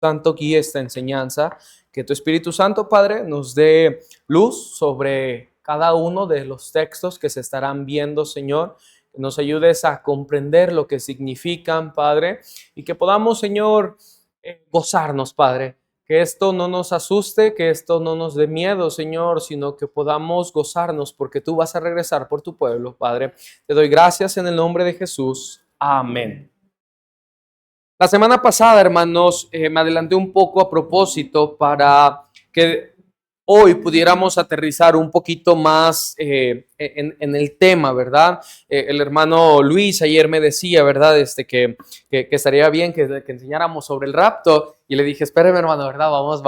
Santo guíe esta enseñanza, que tu Espíritu Santo, Padre, nos dé luz sobre cada uno de los textos que se estarán viendo, Señor, que nos ayudes a comprender lo que significan, Padre, y que podamos, Señor, gozarnos, Padre, que esto no nos asuste, que esto no nos dé miedo, Señor, sino que podamos gozarnos porque tú vas a regresar por tu pueblo, Padre. Te doy gracias en el nombre de Jesús. Amén. La semana pasada, hermanos, me adelanté un poco a propósito para que hoy pudiéramos aterrizar un poquito más en el tema, ¿verdad? El hermano Luis ayer me decía, ¿verdad? Que estaría bien que enseñáramos sobre el rapto. Y le dije, espérame, hermano, ¿verdad? Vamos,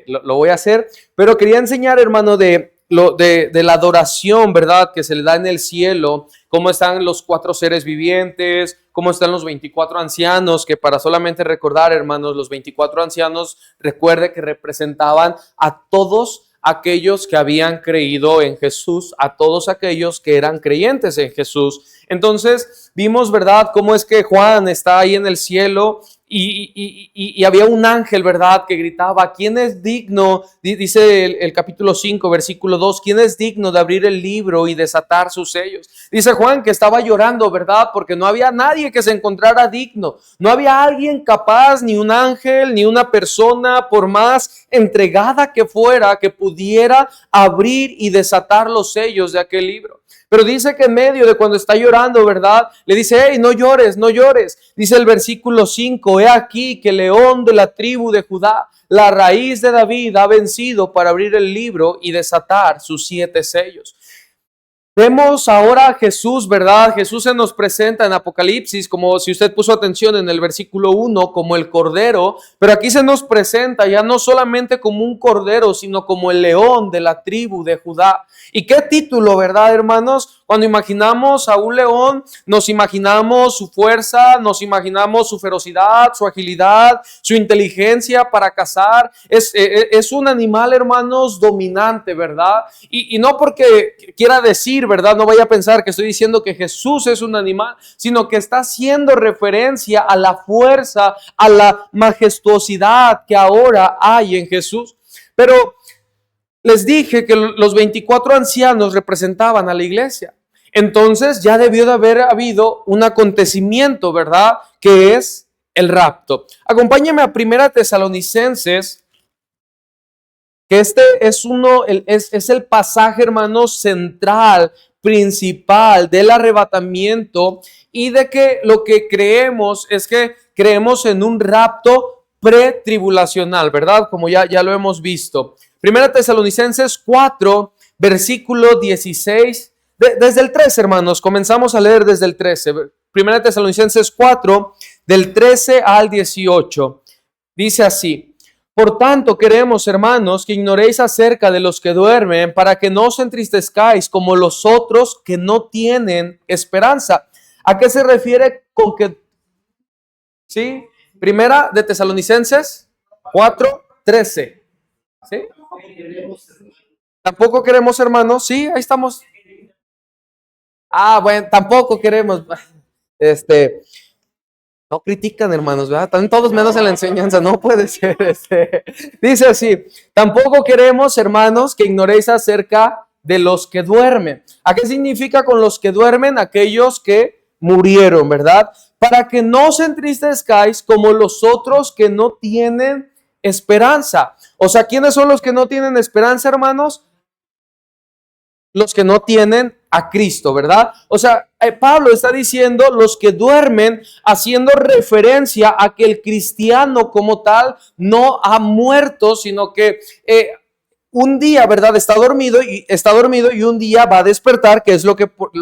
lo voy a hacer. Pero quería enseñar, hermano, de la adoración, ¿verdad? Que se le da en el cielo, cómo están los 4 seres vivientes, cómo están los 24 ancianos, que para solamente recordar, hermanos, los 24 ancianos, recuerde que representaban a todos aquellos que habían creído en Jesús, a todos aquellos que eran creyentes en Jesús. Entonces vimos, ¿verdad?, cómo es que Juan está ahí en el cielo y había un ángel, ¿verdad?, que gritaba, ¿quién es digno? Dice el capítulo 5, versículo 2, ¿quién es digno de abrir el libro y desatar sus sellos? Dice Juan que estaba llorando, ¿verdad?, porque no había nadie que se encontrara digno. No había alguien capaz, ni un ángel, ni una persona, por más entregada que fuera, que pudiera abrir y desatar los sellos de aquel libro. Pero dice que en medio de cuando está llorando, ¿verdad?, le dice, hey, no llores, no llores. Dice el versículo 5, he aquí que el león de la tribu de Judá, la raíz de David, ha vencido para abrir el libro y desatar sus 7 sellos. Vemos ahora a Jesús, ¿verdad? Jesús se nos presenta en Apocalipsis, como si usted puso atención en el versículo 1, como el cordero, pero aquí se nos presenta ya no solamente como un cordero, sino como el león de la tribu de Judá. ¿Y qué título, verdad, hermanos? Cuando imaginamos a un león, nos imaginamos su fuerza, nos imaginamos su ferocidad, su agilidad, su inteligencia para cazar. Es un animal, hermanos, dominante, ¿verdad? Y no porque quiera decir, ¿verdad? No vaya a pensar que estoy diciendo que Jesús es un animal, sino que está haciendo referencia a la fuerza, a la majestuosidad que ahora hay en Jesús. Pero les dije que los 24 ancianos representaban a la iglesia. Entonces ya debió de haber habido un acontecimiento, ¿verdad?, que es el rapto. Acompáñenme a 1 Tesalonicenses, que este es el pasaje, hermanos, central, principal del arrebatamiento, y de que lo que creemos es que creemos en un rapto pretribulacional, ¿verdad? Como ya lo hemos visto. 1 Tesalonicenses 4, versículo 16, desde el 13, hermanos, comenzamos a leer desde el 13. 1 Tesalonicenses 4, del 13 al 18, dice así: por tanto, queremos, hermanos, que ignoréis acerca de los que duermen, para que no os entristezcáis como los otros que no tienen esperanza. ¿A qué se refiere con que? ¿Sí? Primera de Tesalonicenses 4, 13. ¿Sí? Tampoco queremos, hermanos. Sí, ahí estamos. Bueno, tampoco queremos. No critican, hermanos, ¿verdad? Están todos menos en la enseñanza, no puede ser. Dice así: tampoco queremos, hermanos, que ignoréis acerca de los que duermen. ¿A qué significa con los que duermen? Aquellos que murieron, ¿verdad? Para que no os entristezcáis como los otros que no tienen esperanza. O sea, ¿quiénes son los que no tienen esperanza, hermanos? Los que no tienen a Cristo, ¿verdad? O sea, Pablo está diciendo los que duermen, haciendo referencia a que el cristiano como tal no ha muerto, sino que un día, ¿verdad?, está dormido y un día va a despertar, que es lo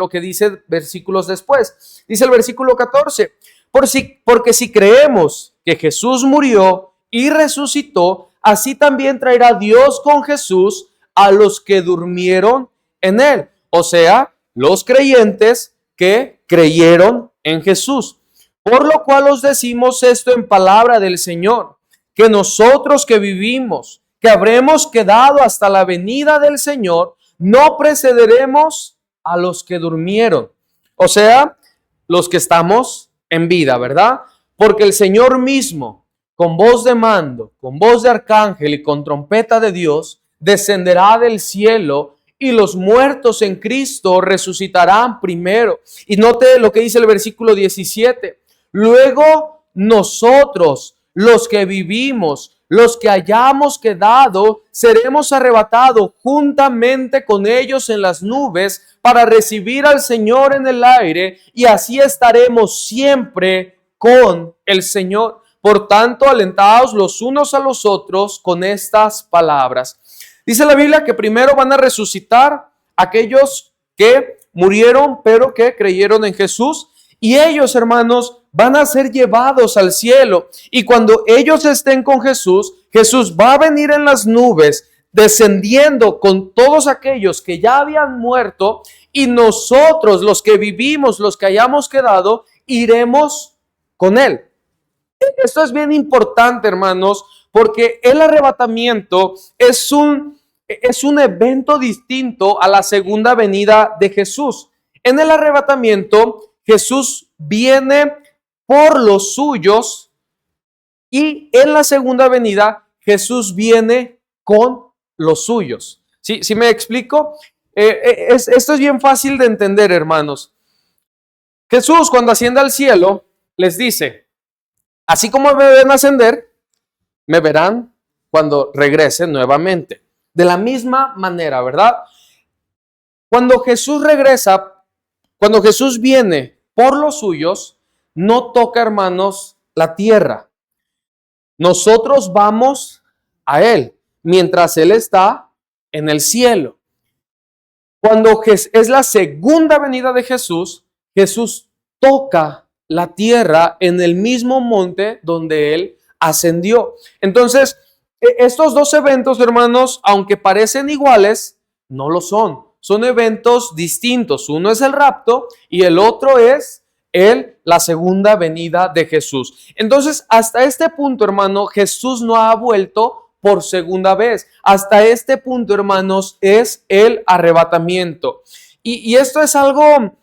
que dice versículos después. Dice el versículo 14, porque si creemos que Jesús murió y resucitó, así también traerá Dios con Jesús a los que durmieron en él, o sea, los creyentes que creyeron en Jesús. Por lo cual os decimos esto en palabra del Señor, que nosotros que vivimos, que habremos quedado hasta la venida del Señor, no precederemos a los que durmieron, o sea, los que estamos en vida, ¿verdad? Porque el Señor mismo, con voz de mando, con voz de arcángel y con trompeta de Dios, descenderá del cielo y los muertos en Cristo resucitarán primero. Y note lo que dice el versículo 17. Luego nosotros, los que vivimos, los que hayamos quedado, seremos arrebatados juntamente con ellos en las nubes para recibir al Señor en el aire, y así estaremos siempre con el Señor. Por tanto, alentaos los unos a los otros con estas palabras. Dice la Biblia que primero van a resucitar aquellos que murieron, pero que creyeron en Jesús. Y ellos, hermanos, van a ser llevados al cielo. Y cuando ellos estén con Jesús, Jesús va a venir en las nubes, descendiendo con todos aquellos que ya habían muerto. Y nosotros, los que vivimos, los que hayamos quedado, iremos con Él. Esto es bien importante, hermanos, porque el arrebatamiento es un evento distinto a la segunda venida de Jesús. En el arrebatamiento, Jesús viene por los suyos, y en la segunda venida, Jesús viene con los suyos. ¿Sí me explico? Esto es bien fácil de entender, hermanos. Jesús, cuando asciende al cielo, les dice: así como me ven ascender, me verán cuando regrese nuevamente. De la misma manera, ¿verdad? Cuando Jesús regresa, cuando Jesús viene por los suyos, no toca, hermanos, la tierra. Nosotros vamos a Él, mientras Él está en el cielo. Cuando es la segunda venida de Jesús, Jesús toca la tierra en el mismo monte donde Él ascendió. Entonces, estos dos eventos, hermanos, aunque parecen iguales, no lo son. Son eventos distintos. Uno es el rapto y el otro es la segunda venida de Jesús. Entonces, hasta este punto, hermano, Jesús no ha vuelto por segunda vez. Hasta este punto, hermanos, es el arrebatamiento. Y esto es algo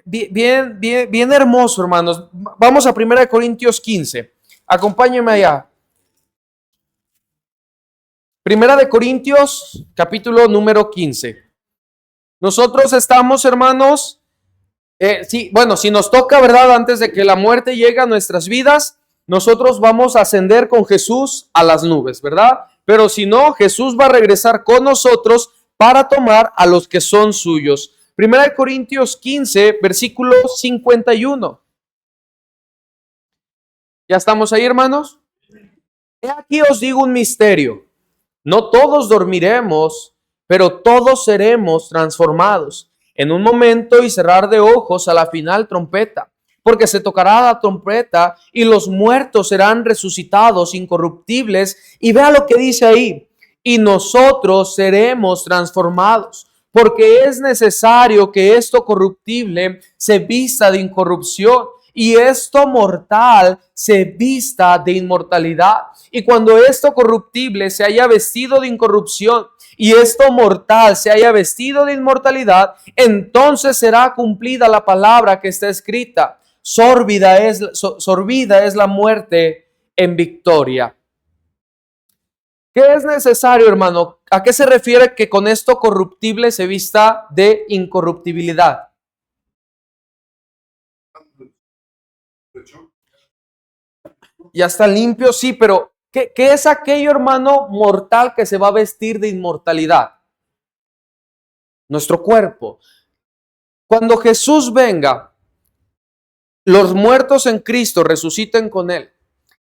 bien hermoso, hermanos. Vamos a 1 Corintios 15. Acompáñenme allá. 1 Corintios, capítulo número 15. Nosotros estamos, hermanos, si nos toca, ¿verdad? Antes de que la muerte llegue a nuestras vidas, nosotros vamos a ascender con Jesús a las nubes, ¿verdad? Pero si no, Jesús va a regresar con nosotros para tomar a los que son suyos. 1 Corintios 15, versículo 51. ¿Ya estamos ahí, hermanos? He aquí os digo un misterio. No todos dormiremos, pero todos seremos transformados en un momento y cerrar de ojos a la final trompeta. Porque se tocará la trompeta y los muertos serán resucitados incorruptibles. Y vea lo que dice ahí. Y nosotros seremos transformados. Porque es necesario que esto corruptible se vista de incorrupción y esto mortal se vista de inmortalidad. Y cuando esto corruptible se haya vestido de incorrupción y esto mortal se haya vestido de inmortalidad, entonces será cumplida la palabra que está escrita: sorbida es la muerte en victoria. ¿Qué es necesario, hermano? ¿A qué se refiere que con esto corruptible se vista de incorruptibilidad? Ya está limpio, sí, pero ¿qué es aquello, hermano, mortal que se va a vestir de inmortalidad? Nuestro cuerpo. Cuando Jesús venga, los muertos en Cristo resuciten con Él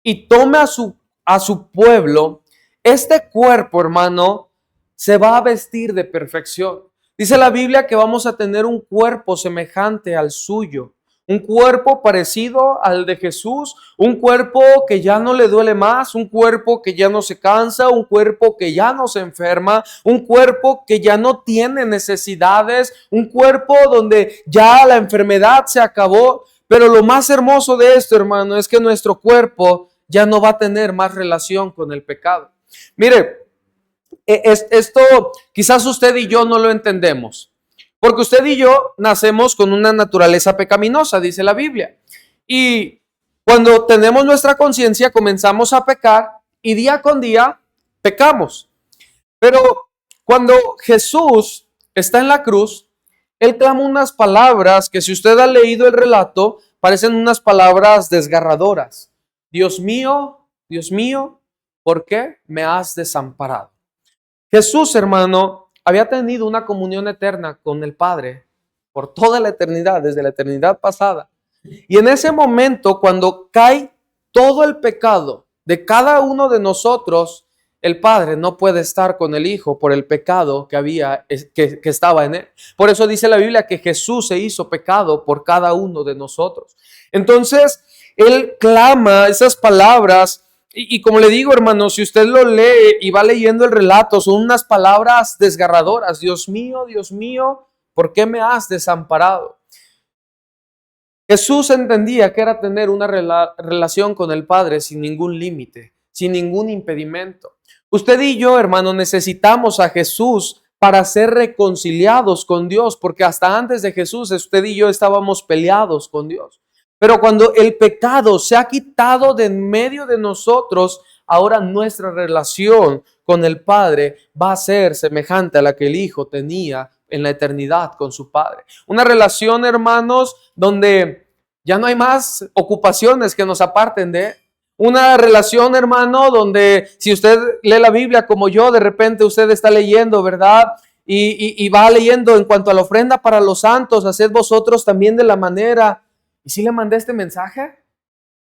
y tome a su pueblo, este cuerpo, hermano, se va a vestir de perfección. Dice la Biblia que vamos a tener un cuerpo semejante al suyo. Un cuerpo parecido al de Jesús, un cuerpo que ya no le duele más, un cuerpo que ya no se cansa, un cuerpo que ya no se enferma, un cuerpo que ya no tiene necesidades, un cuerpo donde ya la enfermedad se acabó. Pero lo más hermoso de esto, hermano, es que nuestro cuerpo ya no va a tener más relación con el pecado. Mire, esto quizás usted y yo no lo entendemos. Porque usted y yo nacemos con una naturaleza pecaminosa, dice la Biblia. Y Cuando tenemos nuestra conciencia, comenzamos a pecar y día con día pecamos. Pero cuando Jesús está en la cruz, Él clama unas palabras que, si usted ha leído el relato, parecen unas palabras desgarradoras. Dios mío, ¿por qué me has desamparado? Jesús, hermano, había tenido una comunión eterna con el Padre por toda la eternidad, desde la eternidad pasada. Y en ese momento, cuando cae todo el pecado de cada uno de nosotros, el Padre no puede estar con el Hijo por el pecado que estaba en él. Por eso dice la Biblia que Jesús se hizo pecado por cada uno de nosotros. Entonces, Él clama esas palabras. Y como le digo, hermano, si usted lo lee y va leyendo el relato, son unas palabras desgarradoras. Dios mío, ¿por qué me has desamparado? Jesús entendía que era tener una relación con el Padre sin ningún límite, sin ningún impedimento. Usted y yo, hermano, necesitamos a Jesús para ser reconciliados con Dios, porque hasta antes de Jesús, usted y yo estábamos peleados con Dios. Pero cuando el pecado se ha quitado de en medio de nosotros, ahora nuestra relación con el Padre va a ser semejante a la que el Hijo tenía en la eternidad con su Padre. Una relación, hermanos, donde ya no hay más ocupaciones que nos aparten de Él. Una relación, hermano, donde si usted lee la Biblia como yo, de repente usted está leyendo, ¿verdad? Y va leyendo en cuanto a la ofrenda para los santos, haced vosotros también de la manera. ¿Y si le mandé este mensaje?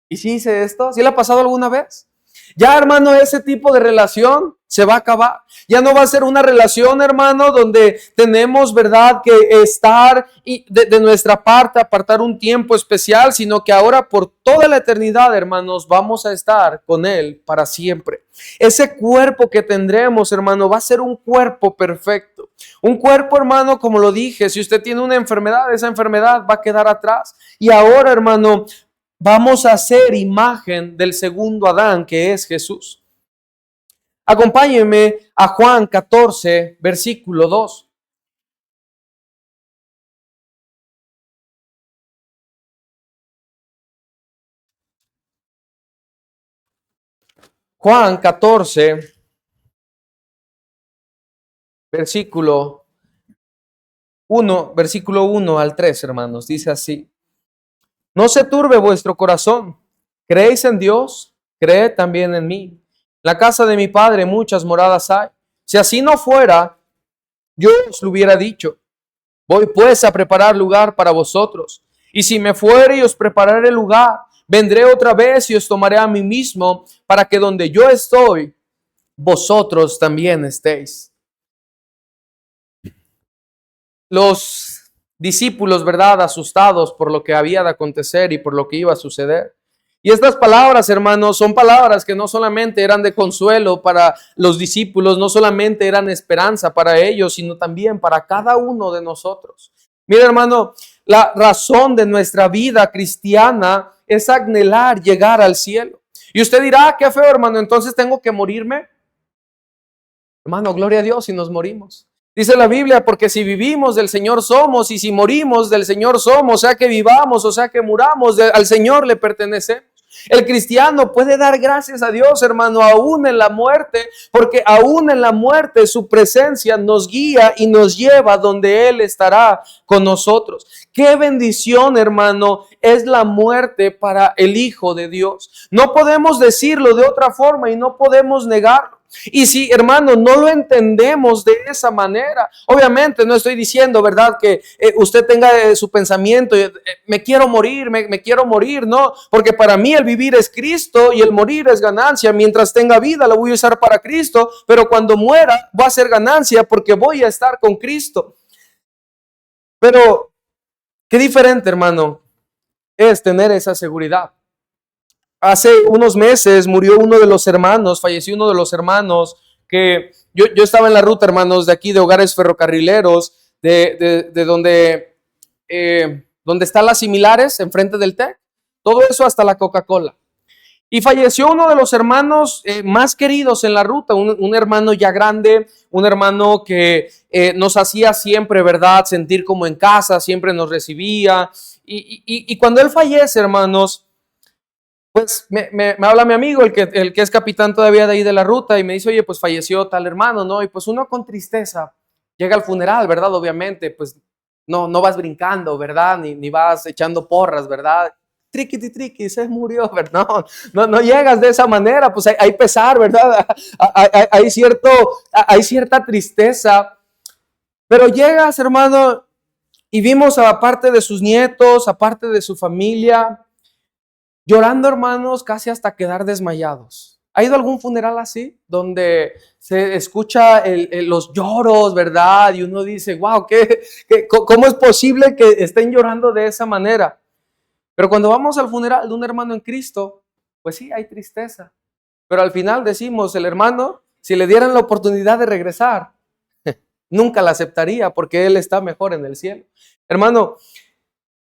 ¿Y si hice esto? ¿Sí le ha pasado alguna vez? Ya, hermano, ese tipo de relación se va a acabar. Ya no va a ser una relación, hermano, donde tenemos, ¿verdad?, que estar y de nuestra parte, apartar un tiempo especial, sino que ahora por toda la eternidad, hermanos, vamos a estar con Él para siempre. Ese cuerpo que tendremos, hermano, va a ser un cuerpo perfecto. Un cuerpo, hermano, como lo dije, si usted tiene una enfermedad, esa enfermedad va a quedar atrás. Y ahora, hermano, vamos a ser imagen del segundo Adán, que es Jesús. Acompáñenme a Juan 14, versículo 2. Juan 14, versículo 1 al 3, hermanos. Dice así: no se turbe vuestro corazón. ¿Creéis en Dios? Creed también en mí. La casa de mi Padre muchas moradas hay. Si así no fuera, yo os lo hubiera dicho. Voy pues a preparar lugar para vosotros. Y si me fuere y os prepararé lugar, vendré otra vez y os tomaré a mí mismo, para que donde yo estoy, vosotros también estéis. Los discípulos, ¿verdad?, asustados por lo que había de acontecer y por lo que iba a suceder. Y estas palabras, hermanos, son palabras que no solamente eran de consuelo para los discípulos, no solamente eran esperanza para ellos, sino también para cada uno de nosotros. Mira, hermano, la razón de nuestra vida cristiana es anhelar llegar al cielo. Y usted dirá, qué feo, hermano, entonces tengo que morirme. Hermano, gloria a Dios si nos morimos. Dice la Biblia, porque si vivimos del Señor somos, y si morimos del Señor somos, o sea que vivamos, o sea que muramos, al Señor le pertenecemos. El cristiano puede dar gracias a Dios, hermano, aún en la muerte, porque aún en la muerte su presencia nos guía y nos lleva donde Él estará con nosotros. Qué bendición, hermano, es la muerte para el Hijo de Dios. No podemos decirlo de otra forma y no podemos negarlo. Y si, hermano, no lo entendemos de esa manera, obviamente no estoy diciendo, ¿verdad?, que usted tenga su pensamiento, me quiero morir, me quiero morir, no, porque para mí el vivir es Cristo y el morir es ganancia. Mientras tenga vida la voy a usar para Cristo, pero cuando muera va a ser ganancia porque voy a estar con Cristo. Pero qué diferente, hermano, es tener esa seguridad. Hace unos meses murió uno de los hermanos, falleció uno de los hermanos que yo estaba en la ruta, hermanos, de aquí de Hogares Ferrocarrileros, de donde están las similares, enfrente del TEC, todo eso hasta la Coca-Cola. Y falleció uno de los hermanos más queridos en la ruta, un hermano ya grande, un hermano que nos hacía siempre, ¿verdad?, sentir como en casa, siempre nos recibía. Y cuando él fallece, hermanos, pues me habla mi amigo, el que es capitán todavía de ahí de la ruta, y me dice, oye, pues falleció tal hermano, ¿no? Y pues uno con tristeza llega al funeral, ¿verdad? Obviamente, pues no vas brincando, ¿verdad? Ni vas echando porras, ¿verdad? Triqui, triqui, se murió, ¿verdad? No llegas de esa manera, pues hay pesar, ¿verdad? Hay cierta tristeza, pero llegas, hermano, y vimos aparte de sus nietos, aparte de su familia, llorando, hermanos, casi hasta quedar desmayados. ¿Ha ido a algún funeral así? Donde se escucha los lloros, ¿verdad? Y uno dice, wow, ¿cómo es posible que estén llorando de esa manera? Pero cuando vamos al funeral de un hermano en Cristo, pues sí, hay tristeza. Pero al final decimos, el hermano, si le dieran la oportunidad de regresar, nunca la aceptaría porque él está mejor en el cielo. Hermano,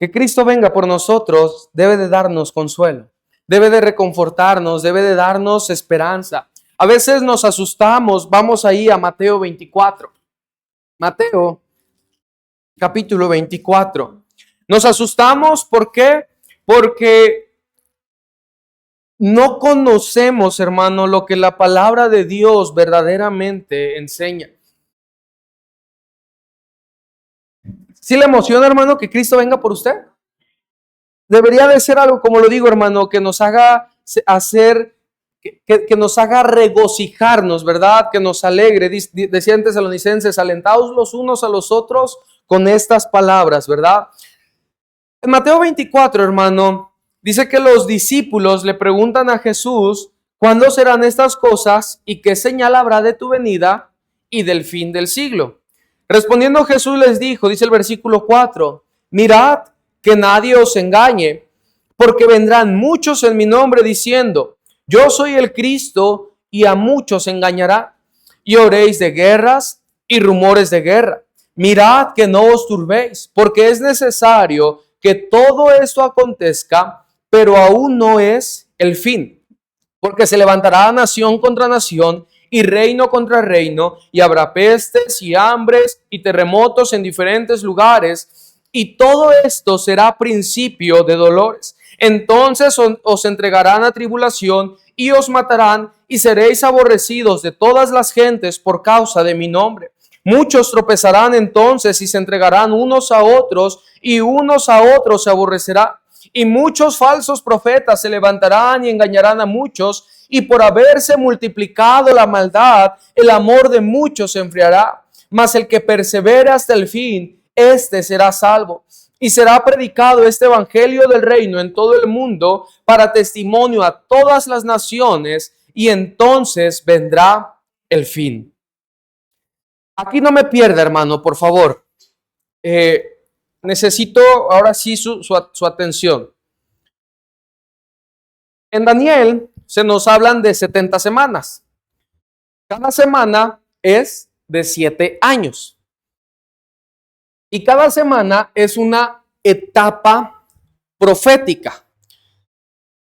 que Cristo venga por nosotros debe de darnos consuelo, debe de reconfortarnos, debe de darnos esperanza. A veces nos asustamos, vamos ahí a Mateo 24. Mateo capítulo 24. Nos asustamos, ¿por qué? Porque no conocemos, hermano, lo que la palabra de Dios verdaderamente enseña. ¿Sí le emociona, hermano, que Cristo venga por usted? Debería de ser algo, como lo digo, hermano, que nos haga hacer, que nos haga regocijarnos, ¿verdad? Que nos alegre. Decía en Tesalonicenses, alentaos los unos a los otros con estas palabras, ¿verdad? En Mateo 24, hermano, dice que los discípulos le preguntan a Jesús, ¿cuándo serán estas cosas y qué señal habrá de tu venida y del fin del siglo? Respondiendo Jesús les dijo, dice el versículo 4, mirad que nadie os engañe, porque vendrán muchos en mi nombre diciendo, yo soy el Cristo, y a muchos engañará. Y oréis de guerras y rumores de guerra. Mirad que no os turbéis, porque es necesario que todo esto acontezca, pero aún no es el fin. Porque se levantará nación contra nación y reino contra reino, y habrá pestes y hambres y terremotos en diferentes lugares, y todo esto será principio de dolores. Entonces os entregarán a tribulación y os matarán, y seréis aborrecidos de todas las gentes por causa de mi nombre. Muchos tropezarán entonces y se entregarán unos a otros, y unos a otros se aborrecerán. Y muchos falsos profetas se levantarán y engañarán a muchos, y por haberse multiplicado la maldad, el amor de muchos se enfriará. Mas el que persevere hasta el fin, este será salvo. Y será predicado este evangelio del reino en todo el mundo para testimonio a todas las naciones, y entonces vendrá el fin. Aquí no me pierda, hermano, por favor. Necesito ahora sí su atención. En Daniel se nos hablan de 70 semanas. Cada semana es de 7 años. Y cada semana es una etapa profética.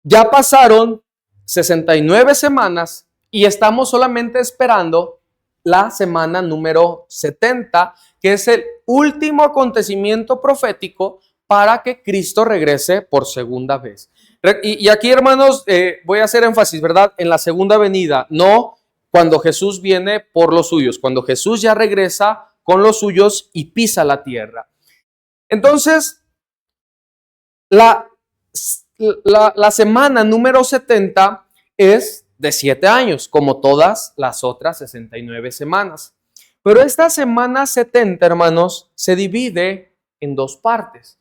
Ya pasaron 69 semanas y estamos solamente esperando la semana número 70, que es el último acontecimiento profético para que Cristo regrese por segunda vez. Y aquí, hermanos, voy a hacer énfasis, ¿verdad? En la segunda venida, no cuando Jesús viene por los suyos, cuando Jesús ya regresa con los suyos y pisa la tierra. Entonces, la semana número 70 es de 7 años, como todas las otras 69 semanas. Pero esta semana 70, hermanos, se divide en dos partes.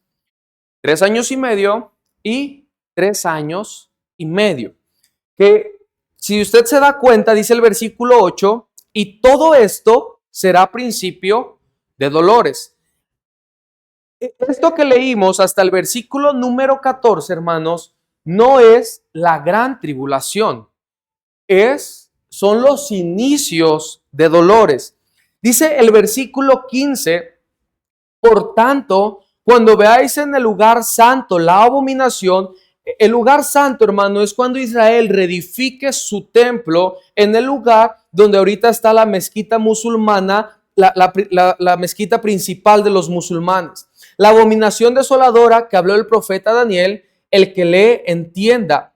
3 años y medio y 3 años y medio. Que si usted se da cuenta, dice el versículo 8, y todo esto será principio de dolores. Esto que leímos hasta el versículo número 14, hermanos, no es la gran tribulación. Son los inicios de dolores. Dice el versículo 15, por tanto, cuando veáis en el lugar santo la abominación, el lugar santo, hermano, es cuando Israel reedifique su templo en el lugar donde ahorita está la mezquita musulmana, la mezquita principal de los musulmanes. La abominación desoladora que habló el profeta Daniel, el que lee entienda.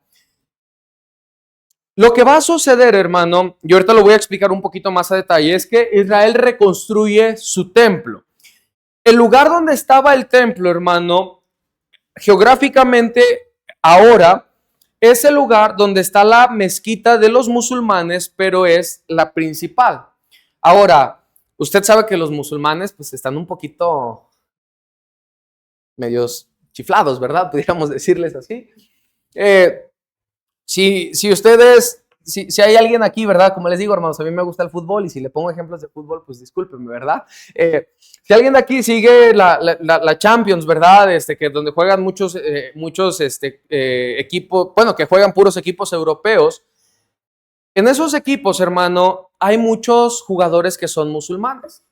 Lo que va a suceder, hermano, y ahorita lo voy a explicar un poquito más a detalle, es que Israel reconstruye su templo. El lugar donde estaba el templo, hermano, geográficamente ahora es el lugar donde está la mezquita de los musulmanes, pero es la principal. Ahora, usted sabe que los musulmanes pues están un poquito medios chiflados, ¿verdad? Pudiéramos decirles así. Eh, si ustedes, si hay alguien aquí, ¿verdad? Como les digo, hermanos, a mí me gusta el fútbol y si le pongo ejemplos de fútbol, pues discúlpenme, ¿verdad? Si alguien de aquí sigue la Champions, ¿verdad? Que donde juegan muchos equipos, bueno, que juegan puros equipos europeos. En esos equipos, hermano, hay muchos jugadores que son musulmanes.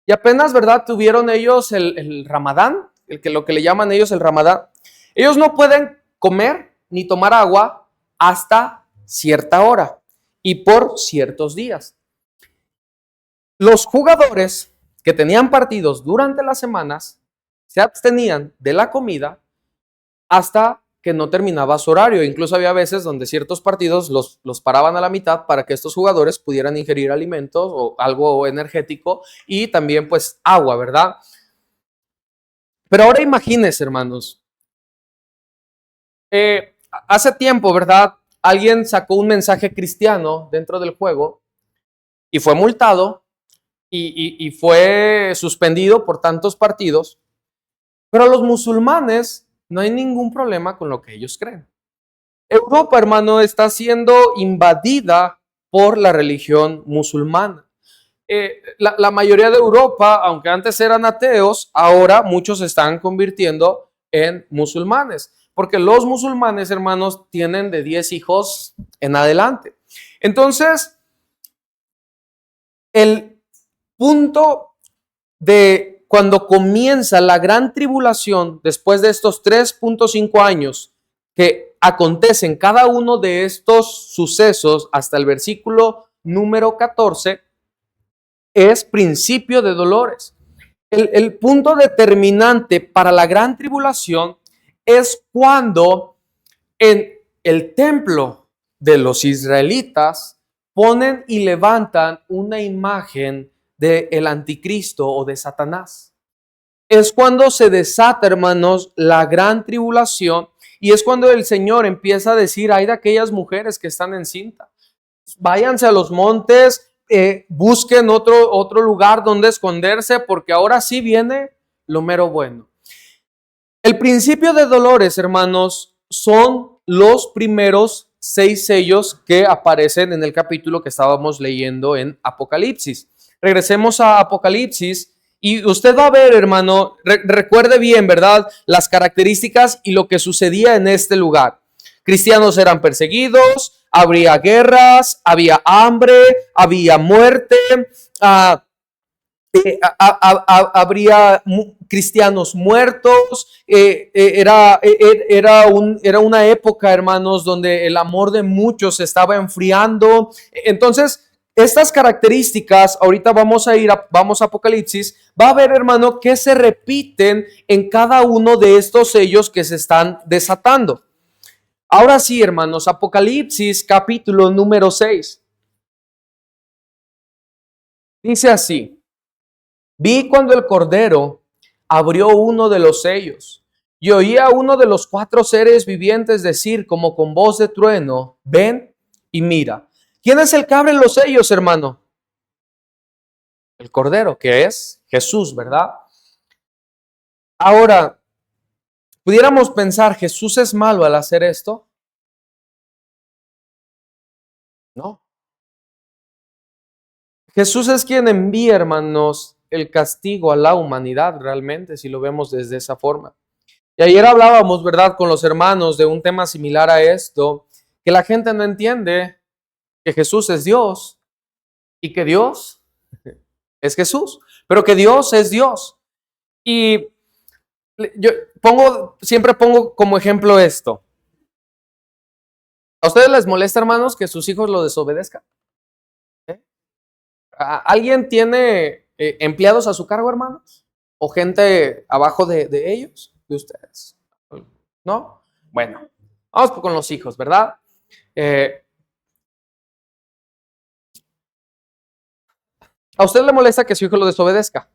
Y apenas, ¿verdad? Tuvieron ellos el Ramadán, lo que le llaman ellos el Ramadán. Ellos no pueden comer ni tomar agua hasta cierta hora y por ciertos días. Los jugadores que tenían partidos durante las semanas se abstenían de la comida hasta que no terminaba su horario. Incluso había veces donde ciertos partidos los paraban a la mitad para que estos jugadores pudieran ingerir alimentos o algo energético y también pues agua, ¿verdad? Pero ahora imagínense, hermanos, hace tiempo, ¿verdad? Alguien sacó un mensaje cristiano dentro del juego y fue multado y fue suspendido por tantos partidos, pero los musulmanes no hay ningún problema con lo que ellos creen. Europa, hermano, está siendo invadida por la religión musulmana. La mayoría de Europa, aunque antes eran ateos, ahora muchos se están convirtiendo en musulmanes, porque los musulmanes, hermanos, tienen de 10 hijos en adelante. Entonces, el punto de cuando comienza la gran tribulación, después de estos 3.5 años que acontecen cada uno de estos sucesos hasta el versículo número 14, es principio de dolores. El punto determinante para la gran tribulación es cuando en el templo de los israelitas ponen y levantan una imagen del anticristo o de Satanás. Es cuando se desata, hermanos, la gran tribulación y es cuando el Señor empieza a decir, hay de aquellas mujeres que están encinta, váyanse a los montes, busquen otro lugar donde esconderse, porque ahora sí viene lo mero bueno. El principio de dolores, hermanos, son los primeros 6 sellos que aparecen en el capítulo que estábamos leyendo en Apocalipsis. Regresemos a Apocalipsis y usted va a ver, hermano, recuerde bien, ¿verdad? Las características y lo que sucedía en este lugar. Cristianos eran perseguidos, habría guerras, había hambre, había muerte, habría cristianos muertos, era una época, hermanos, donde el amor de muchos se estaba enfriando. Entonces, estas características, ahorita vamos a Apocalipsis, va a ver, hermano, que se repiten en cada uno de estos sellos que se están desatando. Ahora sí, hermanos, Apocalipsis capítulo número 6. Dice así: vi cuando el Cordero abrió uno de los sellos y oí a uno de los 4 seres vivientes decir como con voz de trueno, ven y mira. ¿Quién es el que abre los sellos, hermano? El Cordero, que es Jesús, ¿verdad? Ahora, pudiéramos pensar, ¿Jesús es malo al hacer esto? No. Jesús es quien envía, hermanos, el castigo a la humanidad realmente, si lo vemos desde esa forma. Y ayer hablábamos, ¿verdad?, con los hermanos de un tema similar a esto, que la gente no entiende que Jesús es Dios y que Dios es Jesús, pero que Dios es Dios. Y yo siempre pongo como ejemplo esto. ¿A ustedes les molesta, hermanos, que sus hijos lo desobedezcan? ¿Alguien tiene empleados a su cargo, hermanos? ¿O gente abajo de ellos, de ustedes? ¿No? Bueno, vamos con los hijos, ¿verdad? a usted le molesta que su hijo lo desobedezca.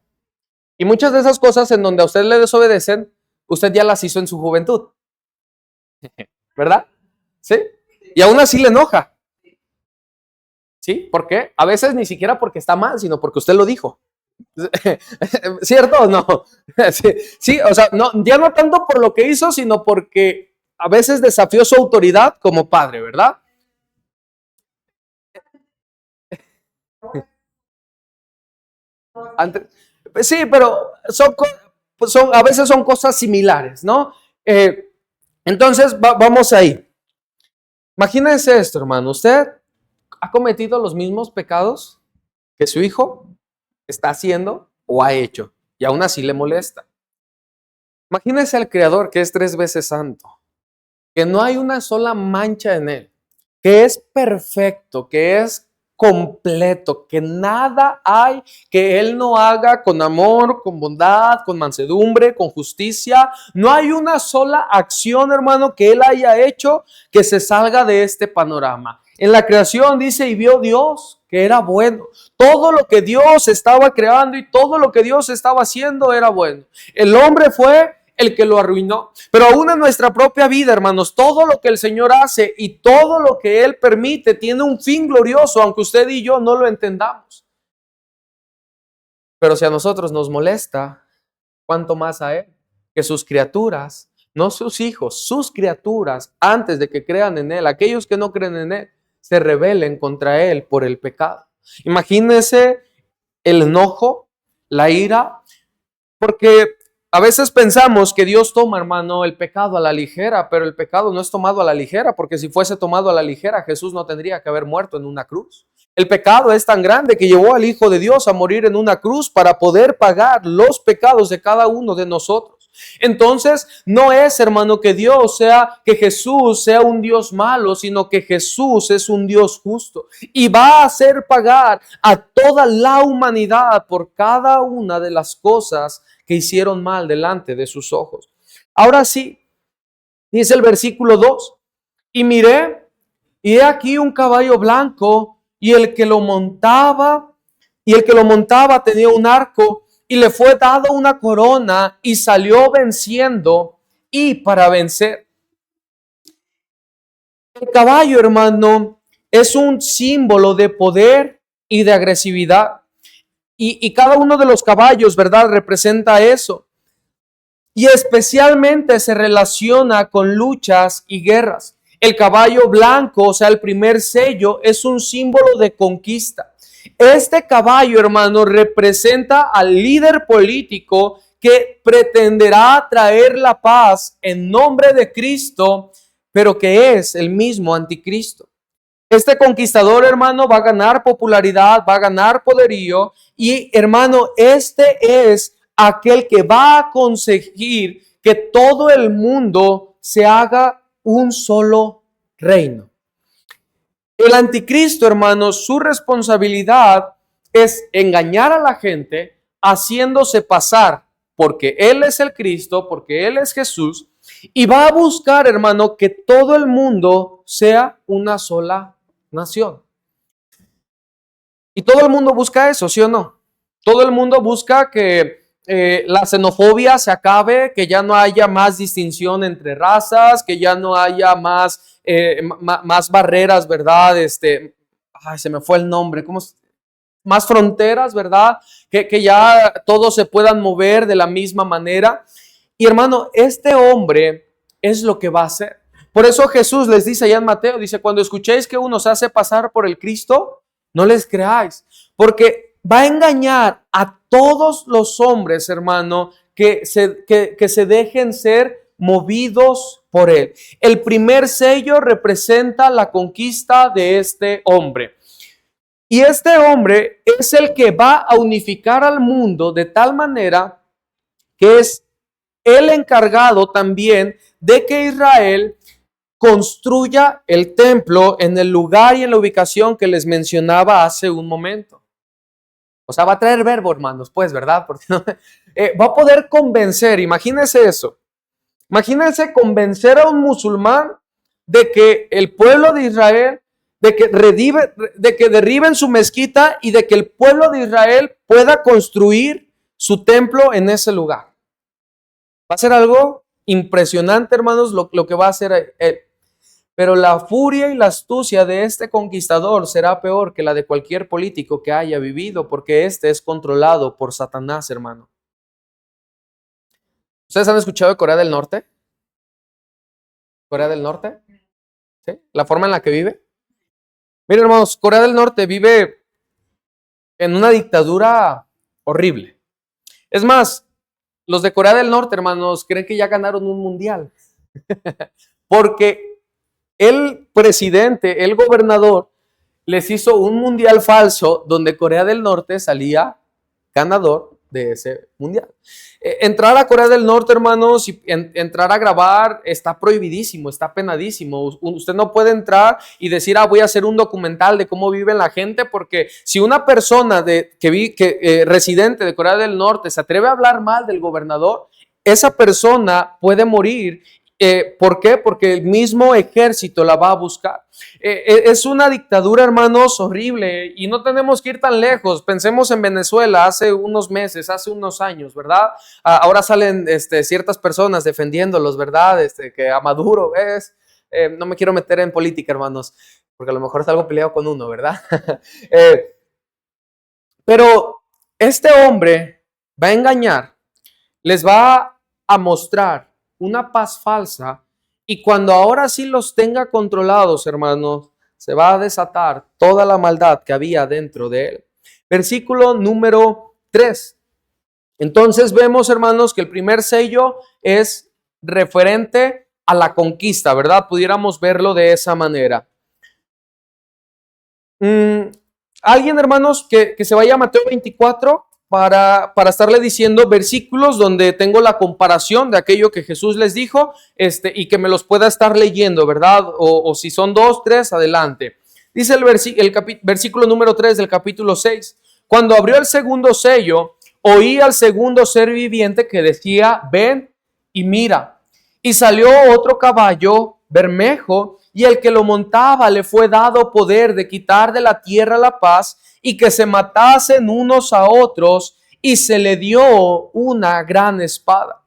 Y muchas de esas cosas en donde a usted le desobedecen, usted ya las hizo en su juventud. ¿Verdad? ¿Sí? Y aún así le enoja. ¿Sí? ¿Por qué? A veces ni siquiera porque está mal, sino porque usted lo dijo. ¿Cierto o no? Sí, sí, o sea, no, ya no tanto por lo que hizo, sino porque a veces desafió su autoridad como padre, ¿verdad? Antes, sí, pero a veces son cosas similares, ¿no? Entonces, vamos ahí. Imagínense esto, hermano. ¿Usted ha cometido los mismos pecados que su hijo está haciendo o ha hecho? Y aún así le molesta. Imagínense al Creador, que es 3 veces santo, que no hay una sola mancha en él, que es perfecto, que es completo, que nada hay que él no haga con amor, con bondad, con mansedumbre, con justicia. No hay una sola acción, hermano, que él haya hecho que se salga de este panorama. En la creación dice, y vio Dios que era bueno. Todo lo que Dios estaba creando y todo lo que Dios estaba haciendo era bueno. El hombre fue el que lo arruinó. Pero aún en nuestra propia vida, hermanos, todo lo que el Señor hace y todo lo que Él permite tiene un fin glorioso, aunque usted y yo no lo entendamos. Pero si a nosotros nos molesta, ¿cuánto más a Él? Que sus criaturas, no sus hijos, sus criaturas, antes de que crean en Él, aquellos que no creen en Él, se rebelen contra Él por el pecado. Imagínense el enojo, la ira, porque a veces pensamos que Dios toma, hermano, el pecado a la ligera, pero el pecado no es tomado a la ligera, porque si fuese tomado a la ligera, Jesús no tendría que haber muerto en una cruz. El pecado es tan grande que llevó al Hijo de Dios a morir en una cruz para poder pagar los pecados de cada uno de nosotros. Entonces, no es, hermano, que que Jesús sea un Dios malo, sino que Jesús es un Dios justo y va a hacer pagar a toda la humanidad por cada una de las cosas que hicieron mal delante de sus ojos. Ahora sí, dice el versículo 2, y miré, y he aquí un caballo blanco, y el que lo montaba tenía un arco, y le fue dado una corona, y salió venciendo y para vencer. El caballo, hermano, es un símbolo de poder y de agresividad. Y cada uno de los caballos, ¿verdad?, representa eso. Y especialmente se relaciona con luchas y guerras. El caballo blanco, o sea, el primer sello, es un símbolo de conquista. Este caballo, hermano, representa al líder político que pretenderá traer la paz en nombre de Cristo, pero que es el mismo anticristo. Este conquistador, hermano, va a ganar popularidad, va a ganar poderío y, hermano, este es aquel que va a conseguir que todo el mundo se haga un solo reino. El anticristo, hermano, su responsabilidad es engañar a la gente haciéndose pasar porque Él es el Cristo, porque Él es Jesús, y va a buscar, hermano, que todo el mundo sea una sola nación. Y todo el mundo busca eso, ¿sí o no? Todo el mundo busca que la xenofobia se acabe, que ya no haya más distinción entre razas, que ya no haya más barreras, ¿verdad? Se me fue el nombre, ¿cómo? Más fronteras, ¿verdad? Que ya todos se puedan mover de la misma manera. Y hermano, este hombre es lo que va a hacer. Por eso Jesús les dice allá en Mateo, dice, cuando escuchéis que uno se hace pasar por el Cristo, no les creáis, porque va a engañar a todos los hombres, hermano, que se dejen ser movidos por él. El primer sello representa la conquista de este hombre. Y este hombre es el que va a unificar al mundo de tal manera que es el encargado también de que Israel construya el templo en el lugar y en la ubicación que les mencionaba hace un momento. O sea, va a traer verbo, hermanos, pues, ¿verdad? Porque va a poder convencer, imagínense eso. Imagínense convencer a un musulmán de que el pueblo de Israel de que derriben su mezquita y de que el pueblo de Israel pueda construir su templo en ese lugar. Va a ser algo impresionante, hermanos, lo que va a hacer él. Pero la furia y la astucia de este conquistador será peor que la de cualquier político que haya vivido, porque este es controlado por Satanás, hermano. ¿Ustedes han escuchado de Corea del Norte? ¿Corea del Norte? ¿Sí? ¿La forma en la que vive? Miren, hermanos, Corea del Norte vive en una dictadura horrible. Es más, los de Corea del Norte, hermanos, creen que ya ganaron un mundial. Porque el presidente, el gobernador, les hizo un mundial falso donde Corea del Norte salía ganador de ese mundial. Entrar a Corea del Norte, hermanos, y entrar a grabar está prohibidísimo, está penadísimo. Usted no puede entrar y decir, voy a hacer un documental de cómo vive la gente, porque si una persona residente de Corea del Norte se atreve a hablar mal del gobernador, esa persona puede morir. ¿Por qué? Porque el mismo ejército la va a buscar. Es una dictadura, hermanos, horrible, y no tenemos que ir tan lejos. Pensemos en Venezuela hace unos meses, hace unos años, ¿verdad? Ahora salen ciertas personas defendiéndolos, ¿verdad? Que a Maduro es... no me quiero meter en política, hermanos, porque a lo mejor salgo peleado con uno, ¿verdad? Pero este hombre va a engañar, les va a mostrar una paz falsa, y cuando ahora sí los tenga controlados, hermanos, se va a desatar toda la maldad que había dentro de él. Versículo número 3. Entonces vemos, hermanos, que el primer sello es referente a la conquista, ¿verdad? Pudiéramos verlo de esa manera. Alguien, hermanos, que se vaya a Mateo 24 para estarle diciendo versículos donde tengo la comparación de aquello que Jesús les dijo, y que me los pueda estar leyendo, ¿verdad? O si son 2, 3, adelante. Dice el versículo número 3 del capítulo 6. Cuando abrió el segundo sello, oí al segundo ser viviente que decía, ven y mira. Y salió otro caballo bermejo, y el que lo montaba le fue dado poder de quitar de la tierra la paz, y que se matasen unos a otros, y se le dio una gran espada.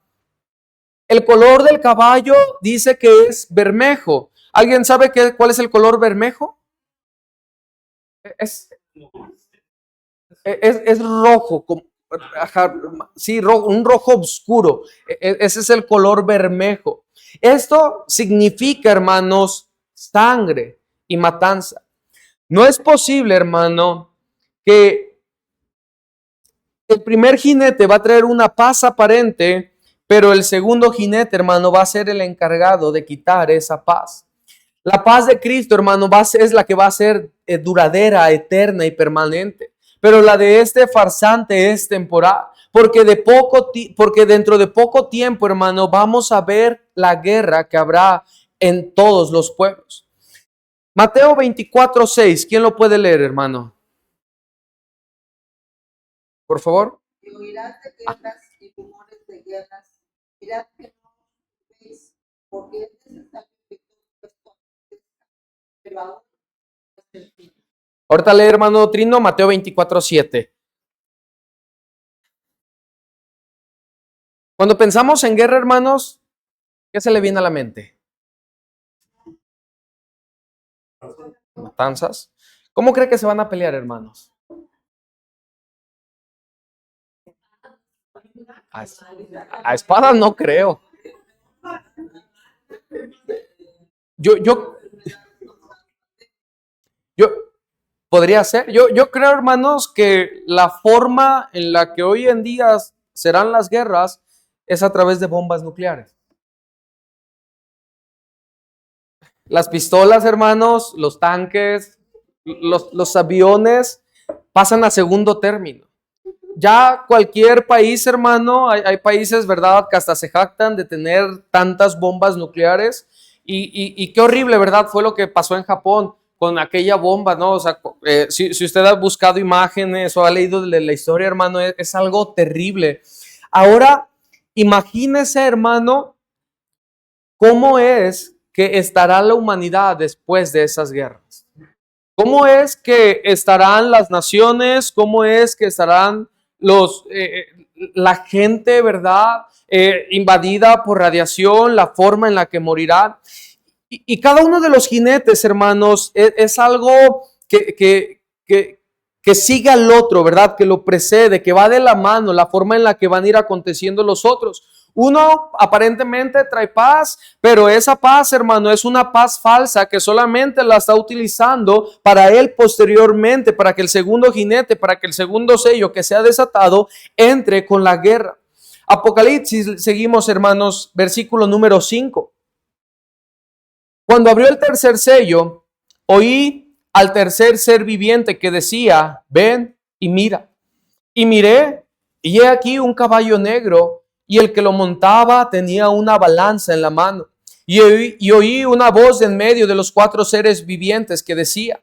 El color del caballo dice que es bermejo. ¿Alguien sabe cuál es el color bermejo? Es rojo, sí, un rojo oscuro. Ese es el color bermejo. Esto significa, hermanos, sangre y matanza. No es posible, hermano, que el primer jinete va a traer una paz aparente, pero el segundo jinete, hermano, va a ser el encargado de quitar esa paz. La paz de Cristo, hermano, es la que va a ser duradera, eterna y permanente. Pero la de este farsante es temporal, porque dentro de poco tiempo, hermano, vamos a ver la guerra que habrá en todos los pueblos. Mateo 24:6, ¿quién lo puede leer, hermano? Por favor. Y oirás de guerras y rumores de guerras. Mirad que no veis, porque es necesario que todo esto acontezca, pero aún no es el fin. Ahorita lee, hermano Trino, Mateo 24:7. Cuando pensamos en guerra, hermanos, ¿qué se le viene a la mente? Matanzas. ¿Cómo cree que se van a pelear, hermanos? A espada no creo. Yo podría ser. Yo creo, hermanos, que la forma en la que hoy en día serán las guerras es a través de bombas nucleares. Las pistolas, hermanos, los tanques, los aviones pasan a segundo término. Ya cualquier país, hermano, hay países, ¿verdad?, que hasta se jactan de tener tantas bombas nucleares. Y qué horrible, ¿verdad? Fue lo que pasó en Japón con aquella bomba, ¿no? O sea, si usted ha buscado imágenes o ha leído de la historia, hermano, es algo terrible. Ahora, imagínese, hermano, cómo es que estará la humanidad después de esas guerras. ¿Cómo es que estarán las naciones? ¿Cómo es que estarán la gente, verdad? Invadida por radiación, la forma en la que morirán. Y cada uno de los jinetes, hermanos, es algo que sigue al otro, ¿verdad? Que lo precede, que va de la mano, la forma en la que van a ir aconteciendo los otros. Uno aparentemente trae paz, pero esa paz, hermano, es una paz falsa que solamente la está utilizando para él posteriormente, para que el segundo jinete, para que el segundo sello que sea desatado entre con la guerra. Apocalipsis, seguimos, hermanos, versículo número 5. Cuando abrió el tercer sello, oí al tercer ser viviente que decía, ven y mira. Y miré, y he aquí un caballo negro, y el que lo montaba tenía una balanza en la mano. Y oí una voz en medio de los 4 seres vivientes que decía,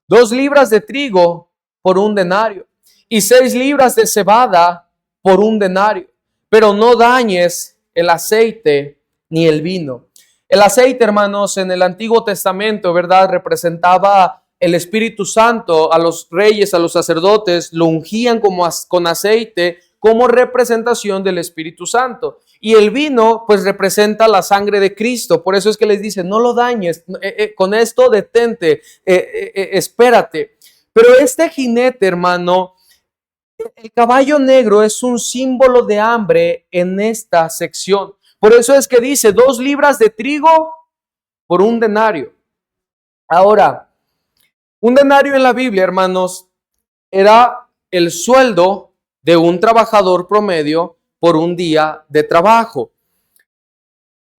2 libras de trigo por 1 denario, y 6 libras de cebada por 1 denario, pero no dañes el aceite ni el vino. El aceite, hermanos, en el Antiguo Testamento, ¿verdad? Representaba el Espíritu Santo. A los reyes, a los sacerdotes, lo ungían con aceite como representación del Espíritu Santo. Y el vino, pues representa la sangre de Cristo. Por eso es que les dice, no lo dañes, con esto detente, espérate. Pero este jinete, hermano, el caballo negro es un símbolo de hambre en esta sección. Por eso es que dice 2 libras de trigo por 1 denario. Ahora, 1 denario en la Biblia, hermanos, era el sueldo de un trabajador promedio por un día de trabajo.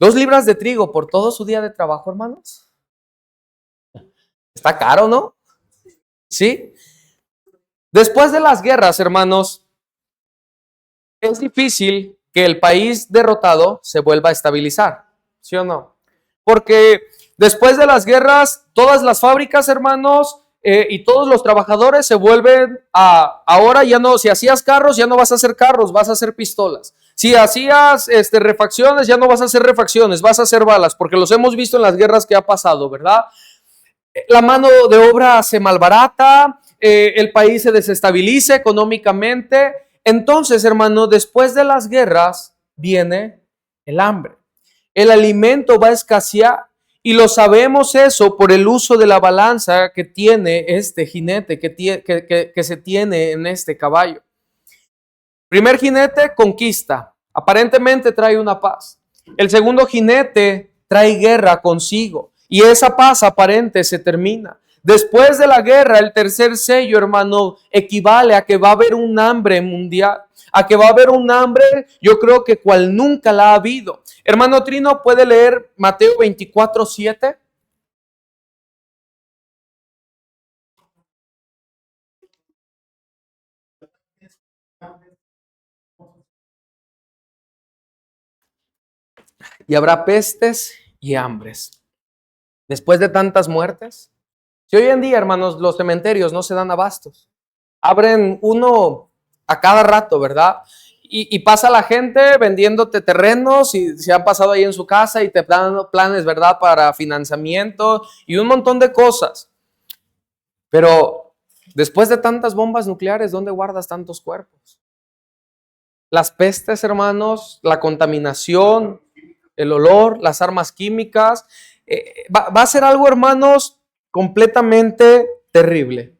2 libras de trigo por todo su día de trabajo, hermanos. Está caro, ¿no? ¿Sí? Después de las guerras, hermanos, es difícil que el país derrotado se vuelva a estabilizar, ¿sí o no? Porque después de las guerras, todas las fábricas, hermanos, y todos los trabajadores se vuelven ahora ya no, si hacías carros, ya no vas a hacer carros, vas a hacer pistolas. Si hacías refacciones, ya no vas a hacer refacciones, vas a hacer balas, porque los hemos visto en las guerras que ha pasado, ¿verdad? La mano de obra se malbarata, el país se desestabiliza económicamente. Entonces, hermano, después de las guerras viene el hambre. El alimento va a escasear y lo sabemos eso por el uso de la balanza que tiene este jinete, que se tiene en este caballo. Primer jinete, conquista. Aparentemente trae una paz. El segundo jinete trae guerra consigo y esa paz aparente se termina. Después de la guerra, el tercer sello, hermano, equivale a que va a haber un hambre mundial, a que va a haber un hambre, yo creo que cual nunca la ha habido. Hermano Trino, ¿puede leer Mateo 24:7? Y habrá pestes y hambres. Después de tantas muertes, si hoy en día, hermanos, los cementerios no se dan abastos, abren uno a cada rato, ¿verdad? Y pasa la gente vendiéndote terrenos y se han pasado ahí en su casa y te dan planes, ¿verdad? Para financiamiento y un montón de cosas. Pero después de tantas bombas nucleares, ¿dónde guardas tantos cuerpos? Las pestes, hermanos, la contaminación, el olor, las armas químicas, va a ser algo, hermanos, completamente terrible.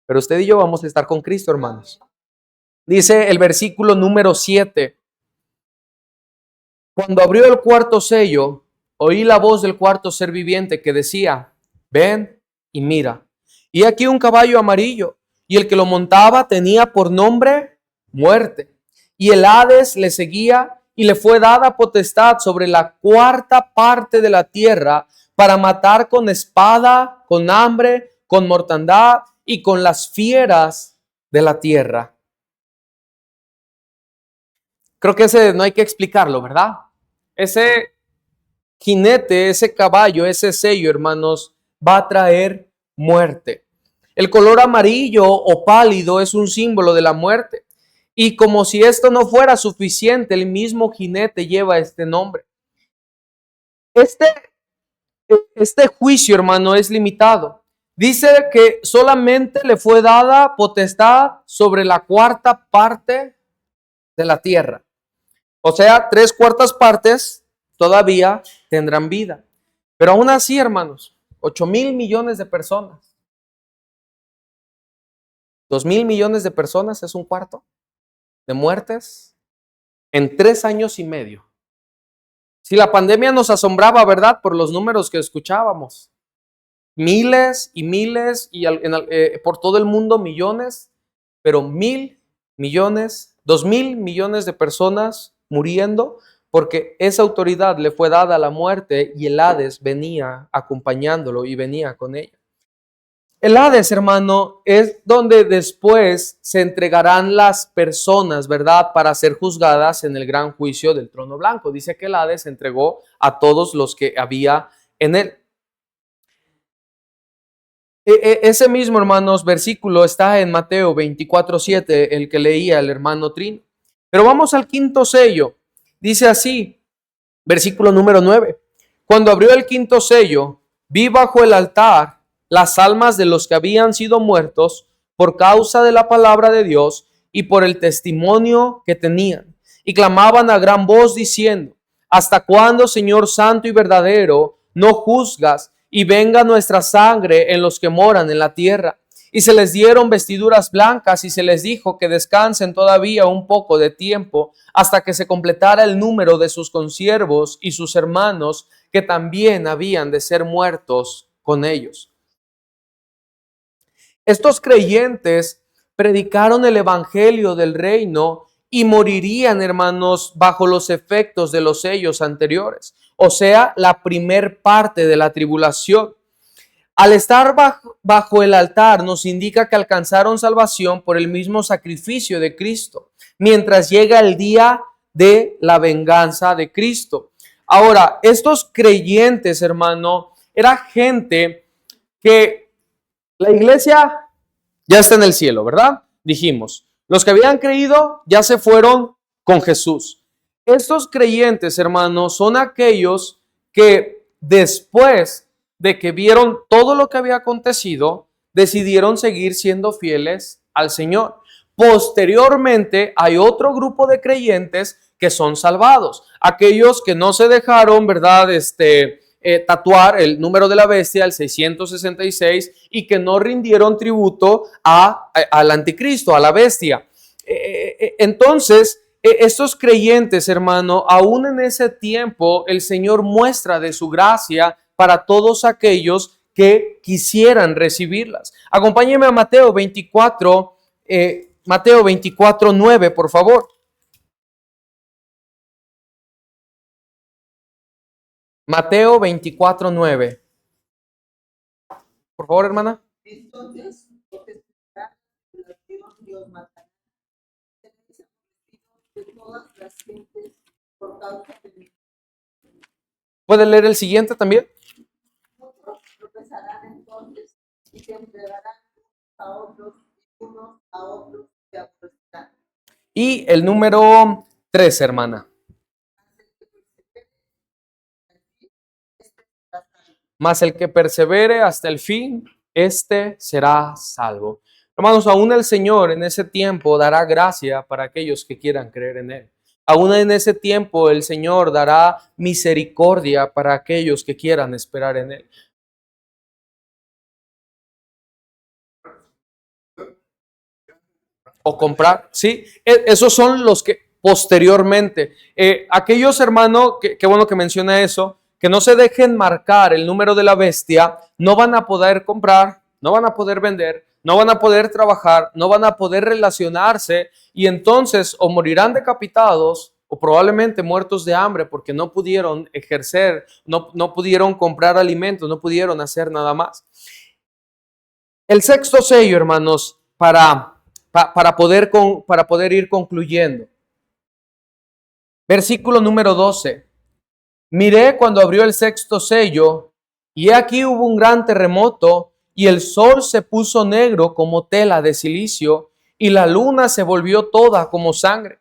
Pero usted y yo vamos a estar con Cristo, hermanos. Dice el versículo número 7. Cuando abrió el cuarto sello, oí la voz del cuarto ser viviente que decía, ven y mira. Y aquí un caballo amarillo, y el que lo montaba tenía por nombre muerte. Y el Hades le seguía y le fue dada potestad sobre la 1/4 parte de la tierra para matar con espada, con hambre, con mortandad y con las fieras de la tierra. Creo que ese no hay que explicarlo, ¿verdad? Ese jinete, ese caballo, ese sello, hermanos, va a traer muerte. El color amarillo o pálido es un símbolo de la muerte. Y como si esto no fuera suficiente, el mismo jinete lleva este nombre. Este juicio, hermano, es limitado. dice que solamente le fue dada potestad sobre la cuarta parte de la tierra. O sea, 3/4 partes todavía tendrán vida. Pero aún así, hermanos, 8,000 millones de personas, 2,000 millones de personas es un cuarto de muertes en 3 años y medio. Si la pandemia nos asombraba, ¿verdad? Por los números que escuchábamos. Miles y miles y por todo el mundo millones, pero 1,000 millones, 2,000 millones de personas muriendo porque esa autoridad le fue dada a la muerte y el Hades venía acompañándolo y venía con ella. El Hades, hermano, es donde después se entregarán las personas, ¿verdad?, para ser juzgadas en el gran juicio del trono blanco. Dice que el Hades entregó a todos los que había en él. Ese mismo, hermanos, versículo está en Mateo 24:7, el que leía el hermano Trino. Pero vamos al quinto sello. Dice así, versículo número 9. Cuando abrió el quinto sello, vi bajo el altar las almas de los que habían sido muertos por causa de la palabra de Dios y por el testimonio que tenían. Y clamaban a gran voz diciendo, ¿hasta cuándo, Señor santo y verdadero, no juzgas y venga nuestra sangre en los que moran en la tierra? Y se les dieron vestiduras blancas y se les dijo que descansen todavía un poco de tiempo hasta que se completara el número de sus consiervos y sus hermanos que también habían de ser muertos con ellos. Estos creyentes predicaron el evangelio del reino y morirían, hermanos, bajo los efectos de los sellos anteriores, o sea, la primer parte de la tribulación. Al estar bajo el altar nos indica que alcanzaron salvación por el mismo sacrificio de Cristo, mientras llega el día de la venganza de Cristo. Ahora, estos creyentes, hermano, era gente que la iglesia ya está en el cielo, ¿verdad? Dijimos, los que habían creído ya se fueron con Jesús. Estos creyentes, hermanos, son aquellos que después de que vieron todo lo que había acontecido, decidieron seguir siendo fieles al Señor. Posteriormente hay otro grupo de creyentes que son salvados, aquellos que no se dejaron, ¿verdad?, tatuar el número de la bestia, el 666, y que no rindieron tributo al anticristo, a la bestia. Entonces, estos creyentes, hermano, aún en ese tiempo, el Señor muestra de su gracia para todos aquellos que quisieran recibirlas. Acompáñenme a Mateo 24, Mateo 24:9, por favor. Mateo 24:9. Por favor, hermana. Entonces, Dios matará de todas las gentes por causa de mí. ¿Puede leer el siguiente también? Otros tropezarán entonces y se entregarán a otros y unos a otros se apresarán. Y el número 3, hermana. Mas el que persevere hasta el fin, este será salvo. Hermanos, aún el Señor en ese tiempo dará gracia para aquellos que quieran creer en Él. Aún en ese tiempo el Señor dará misericordia para aquellos que quieran esperar en Él. O comprar, ¿sí? Esos son los que posteriormente, aquellos, hermanos, que bueno que menciona eso, que no se dejen marcar el número de la bestia, no van a poder comprar, no van a poder vender, no van a poder trabajar, no van a poder relacionarse y entonces o morirán decapitados o probablemente muertos de hambre porque no pudieron ejercer, no pudieron comprar alimentos, no pudieron hacer nada más. El sexto sello, hermanos, para poder ir concluyendo. Versículo número 12. Miré cuando abrió el sexto sello, y aquí hubo un gran terremoto, y el sol se puso negro como tela de silicio, y la luna se volvió toda como sangre,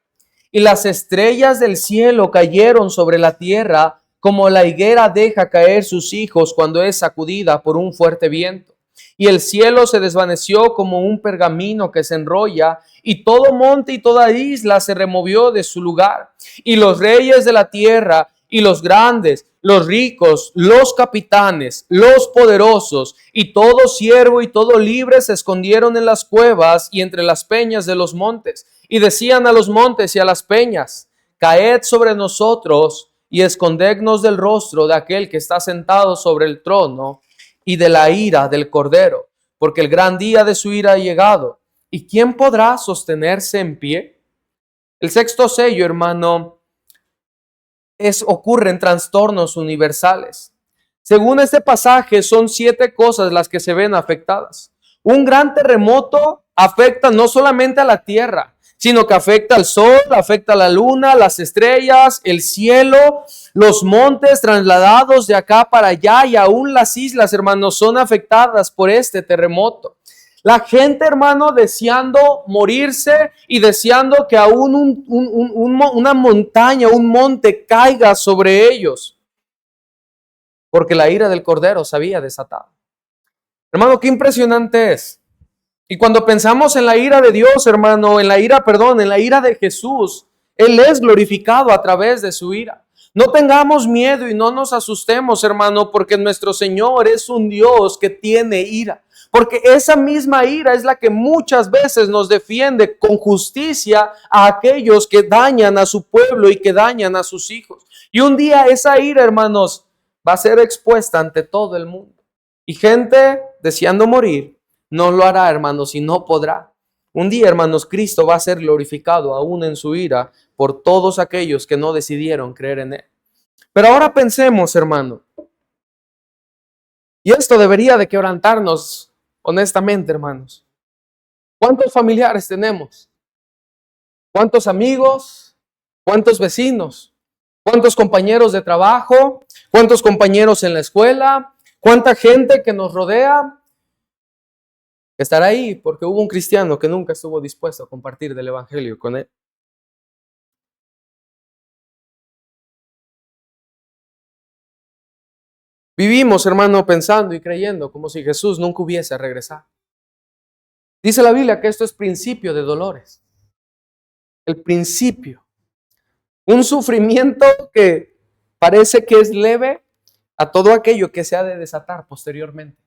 y las estrellas del cielo cayeron sobre la tierra, como la higuera deja caer sus hijos cuando es sacudida por un fuerte viento. Y el cielo se desvaneció como un pergamino que se enrolla, y todo monte y toda isla se removió de su lugar. Y los reyes de la tierra, y los grandes, los ricos, los capitanes, los poderosos, y todo siervo y todo libre se escondieron en las cuevas y entre las peñas de los montes. Y decían a los montes y a las peñas: caed sobre nosotros y escondednos del rostro de aquel que está sentado sobre el trono y de la ira del Cordero, porque el gran día de su ira ha llegado. ¿Y quién podrá sostenerse en pie? El sexto sello, hermano, ocurren trastornos universales. Según este pasaje, son 7 cosas las que se ven afectadas. Un gran terremoto afecta no solamente a la tierra, sino que afecta al sol, afecta a la luna, las estrellas, el cielo, los montes trasladados de acá para allá, y aún las islas, hermanos, son afectadas por este terremoto. La gente, hermano, deseando morirse y deseando que aún una montaña, un monte caiga sobre ellos, porque la ira del Cordero se había desatado. Hermano, qué impresionante es. Y cuando pensamos en la ira de Dios, hermano, en la ira de Jesús, Él es glorificado a través de su ira. No tengamos miedo y no nos asustemos, hermano, porque nuestro Señor es un Dios que tiene ira. Porque esa misma ira es la que muchas veces nos defiende con justicia a aquellos que dañan a su pueblo y que dañan a sus hijos. Y un día esa ira, hermanos, va a ser expuesta ante todo el mundo. Y gente deseando morir no lo hará, hermanos, y no podrá. Un día, hermanos, Cristo va a ser glorificado aún en su ira por todos aquellos que no decidieron creer en Él. Pero ahora pensemos, hermano, y esto debería de quebrantarnos honestamente, hermanos. ¿Cuántos familiares tenemos? ¿Cuántos amigos? ¿Cuántos vecinos? ¿Cuántos compañeros de trabajo? ¿Cuántos compañeros en la escuela? ¿Cuánta gente que nos rodea? Estará ahí porque hubo un cristiano que nunca estuvo dispuesto a compartir del evangelio con él. Vivimos, hermano, pensando y creyendo como si Jesús nunca hubiese regresado. Dice la Biblia que esto es principio de dolores. El principio. Un sufrimiento que parece que es leve a todo aquello que se ha de desatar posteriormente.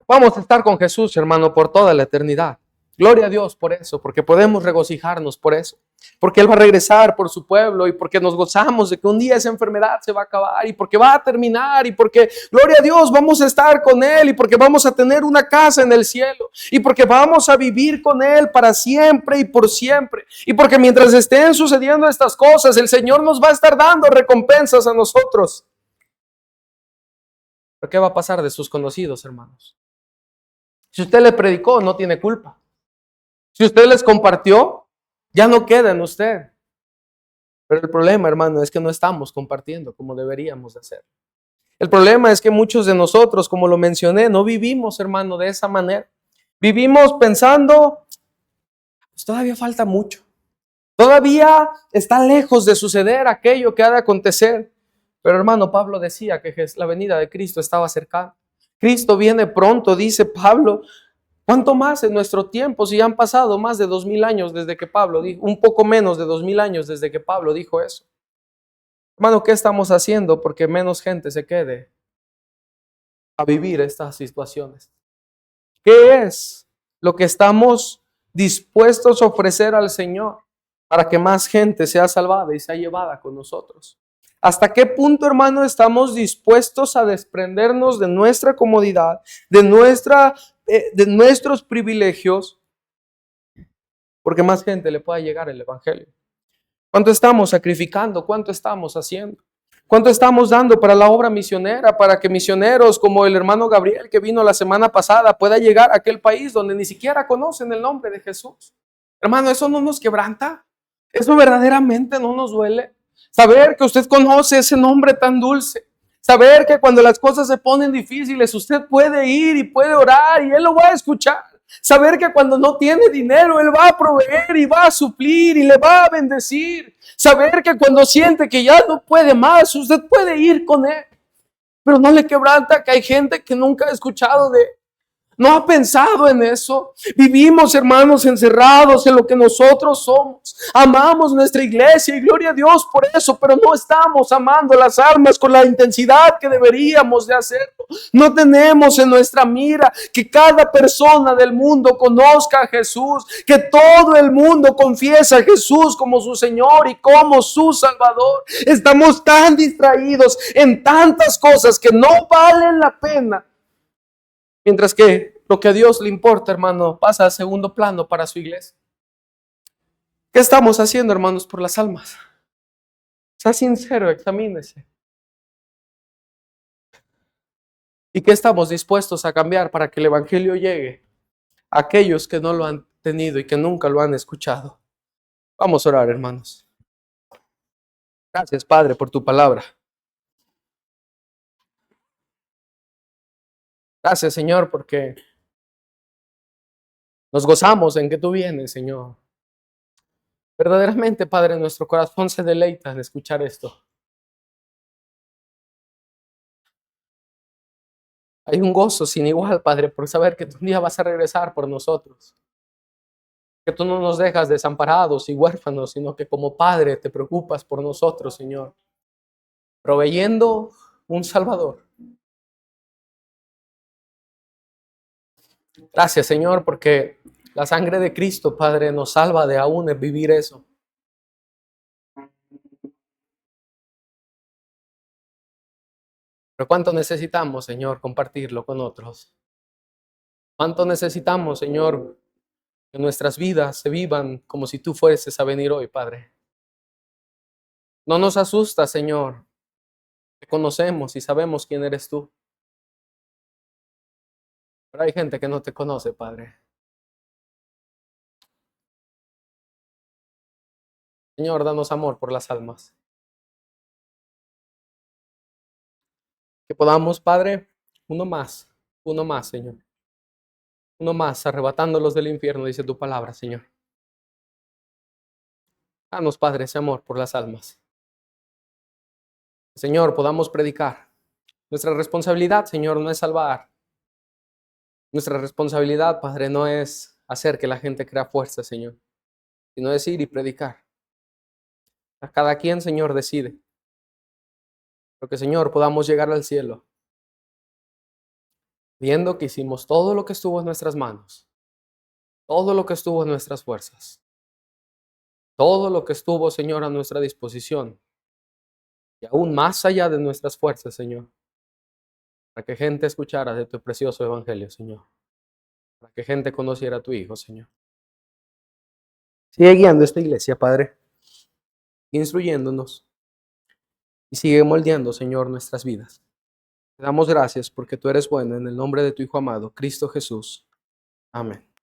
Vamos a estar con Jesús, hermano, por toda la eternidad. Gloria a Dios por eso, porque podemos regocijarnos por eso. Porque Él va a regresar por su pueblo y porque nos gozamos de que un día esa enfermedad se va a acabar y porque va a terminar y porque, gloria a Dios, vamos a estar con Él y porque vamos a tener una casa en el cielo y porque vamos a vivir con Él para siempre y por siempre. Y porque mientras estén sucediendo estas cosas, el Señor nos va a estar dando recompensas a nosotros. ¿Pero qué va a pasar de sus conocidos, hermanos? Si usted le predicó, no tiene culpa. Si usted les compartió, ya no queda en usted. Pero el problema, hermano, es que no estamos compartiendo como deberíamos de hacer. El problema es que muchos de nosotros, como lo mencioné, no vivimos, hermano, de esa manera. Vivimos pensando, pues todavía falta mucho. Todavía está lejos de suceder aquello que ha de acontecer. Pero, hermano, Pablo decía que la venida de Cristo estaba cercana. Cristo viene pronto, dice Pablo. ¿Cuánto más en nuestro tiempo? Si han pasado más de 2000 años desde que Pablo dijo, un poco menos de 2000 años desde que Pablo dijo eso. Hermano, ¿qué estamos haciendo porque menos gente se quede a vivir estas situaciones? ¿Qué es lo que estamos dispuestos a ofrecer al Señor para que más gente sea salvada y sea llevada con nosotros? ¿Hasta qué punto, hermano, estamos dispuestos a desprendernos de nuestra comodidad, de nuestros privilegios, porque más gente le pueda llegar el evangelio? ¿Cuánto estamos sacrificando? ¿Cuánto estamos haciendo? ¿Cuánto estamos dando para la obra misionera, para que misioneros como el hermano Gabriel que vino la semana pasada pueda llegar a aquel país donde ni siquiera conocen el nombre de Jesús? Hermano, ¿eso no nos quebranta? ¿Eso verdaderamente no nos duele? Saber que usted conoce ese nombre tan dulce. Saber que cuando las cosas se ponen difíciles, usted puede ir y puede orar y Él lo va a escuchar. Saber que cuando no tiene dinero, Él va a proveer y va a suplir y le va a bendecir. Saber que cuando siente que ya no puede más, usted puede ir con Él. pero no le quebranta que hay gente que nunca ha escuchado de, no ha pensado en eso. Vivimos, hermanos, encerrados en lo que nosotros somos. Amamos nuestra iglesia y gloria a Dios por eso, pero no estamos amando las almas con la intensidad que deberíamos de hacerlo. No tenemos en nuestra mira que cada persona del mundo conozca a Jesús, que todo el mundo confiesa a Jesús como su Señor y como su Salvador. Estamos tan distraídos en tantas cosas que no valen la pena. Mientras que lo que a Dios le importa, hermano, pasa a segundo plano para su iglesia. ¿Qué estamos haciendo, hermanos, por las almas? Sea sincero, examínese. ¿Y qué estamos dispuestos a cambiar para que el Evangelio llegue a aquellos que no lo han tenido y que nunca lo han escuchado? Vamos a orar, hermanos. Gracias, Padre, por tu palabra. Gracias, Señor, porque nos gozamos en que tú vienes, Señor. Verdaderamente, Padre, nuestro corazón se deleita en escuchar esto. Hay un gozo sin igual, Padre, por saber que tú un día vas a regresar por nosotros. Que tú no nos dejas desamparados y huérfanos, sino que como Padre te preocupas por nosotros, Señor, proveyendo un Salvador. Gracias, Señor, porque la sangre de Cristo, Padre, nos salva de aún vivir eso. Pero cuánto necesitamos, Señor, compartirlo con otros. Cuánto necesitamos, Señor, que nuestras vidas se vivan como si tú fueses a venir hoy, Padre. No nos asusta, Señor, que conocemos y sabemos quién eres tú. Pero hay gente que no te conoce, Padre. Señor, danos amor por las almas. Que podamos, Padre, uno más, Señor. Uno más, arrebatándolos del infierno, dice tu palabra, Señor. Danos, Padre, ese amor por las almas. Señor, podamos predicar. Nuestra responsabilidad, Señor, no es salvar. Nuestra responsabilidad, Padre, no es hacer que la gente crea fuerza, Señor, sino es ir y predicar. A cada quien, Señor, decide. Porque, Señor, podamos llegar al cielo viendo que hicimos todo lo que estuvo en nuestras manos, todo lo que estuvo en nuestras fuerzas, todo lo que estuvo, Señor, a nuestra disposición y aún más allá de nuestras fuerzas, Señor, para que gente escuchara de tu precioso evangelio, Señor, para que gente conociera a tu Hijo, Señor. Sigue guiando esta iglesia, Padre, instruyéndonos y sigue moldeando, Señor, nuestras vidas. Te damos gracias porque tú eres bueno en el nombre de tu Hijo amado, Cristo Jesús. Amén.